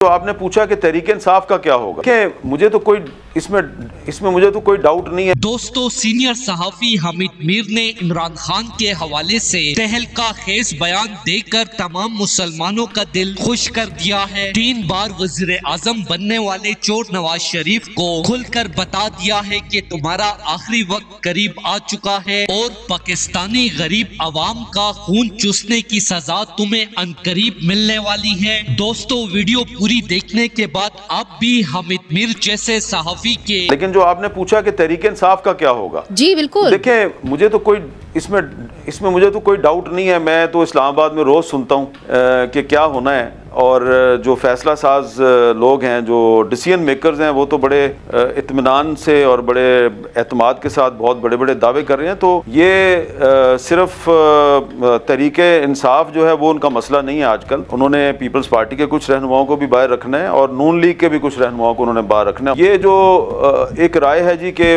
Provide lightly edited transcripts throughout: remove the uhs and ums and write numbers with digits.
तो आपने पूछा कि तहरीक इंसाफ का क्या होगा, कि मुझे तो कोई इसमें मुझे तो कोई डाउट नहीं है। दोस्तों, सीनियर सहाफी हामिद मीर ने इमरान खान के हवाले से तहलका खेज बयान देकर तमाम मुसलमानों का दिल खुश कर दिया है। 3 बार वजीर आजम बनने वाले चोर नवाज शरीफ को खुलकर बता दिया है कि तुम्हारा आखिरी वक्त करीब आ चुका है और पाकिस्तानी गरीब अवाम का खून चूसने की सजा तुम्हें अनकरीब मिलने वाली है। दोस्तों, वीडियो पूरी देखने के बाद आप भी हामिद मीर जैसे सहाफी के। लेकिन जो आपने पूछा कि तहरीक इंसाफ का क्या होगा, जी बिल्कुल, देखें मुझे तो कोई इसमें मुझे तो कोई डाउट नहीं है। मैं तो इस्लामाबाद में रोज सुनता हूँ कि क्या होना है, और जो फैसला साज लोग हैं, जो डिसीजन मेकर्स हैं, वो तो बड़े इत्मीनान से और बड़े एतमाद के साथ बहुत बड़े बड़े दावे कर रहे हैं। तो ये सिर्फ तहरीक इंसाफ जो है वो उनका मसला नहीं है। आजकल उन्होंने पीपल्स पार्टी के कुछ रहनुमाओं को भी बाहर रखना है और नून लीग के भी कुछ रहनुमाओं को उन्होंने बाहर रखना है। ये जो एक राय है जी कि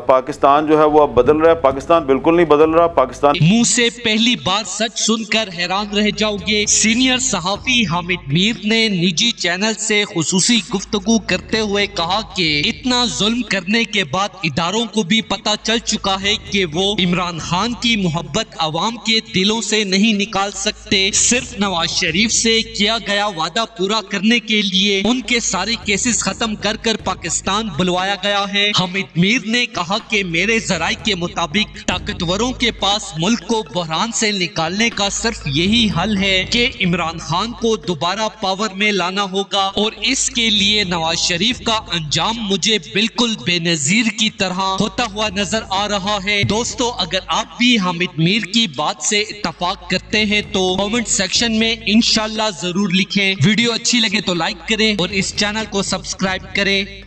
पाकिस्तान जो है वो अब बदल रहा है, पाकिस्तान बिल्कुल नहीं बदल रहा। पाकिस्तान मुंह से पहली बार सच सुनकर हैरान रह जाओगे। सीनियर सहाफी हामिद मीर ने निजी चैनल से खुसूसी गुफ्तगू करते हुए कहा कि इतना जुल्म करने के बाद इदारों को भी पता चल चुका है कि वो इमरान खान की मोहब्बत अवाम के दिलों से नहीं निकाल सकते। सिर्फ नवाज शरीफ से किया गया वादा पूरा करने के लिए उनके सारे केसेस खत्म कर कर पाकिस्तान बुलवाया गया है। हामिद मीर ने कहा कि मेरे जराये के मुताबिक ताकतवरों के पास मुल्क को बहरान से निकालने का सिर्फ यही हल है कि इमरान खान को दोबारा पावर में लाना होगा, और इसके लिए नवाज शरीफ का अंजाम मुझे बिल्कुल बेनजीर की तरह होता हुआ नजर आ रहा है। दोस्तों, अगर आप भी हामिद मीर की बात से इत्तफाक करते हैं तो कमेंट सेक्शन में इंशाल्लाह जरूर लिखें। वीडियो अच्छी लगे तो लाइक करें और इस चैनल को सब्सक्राइब करें।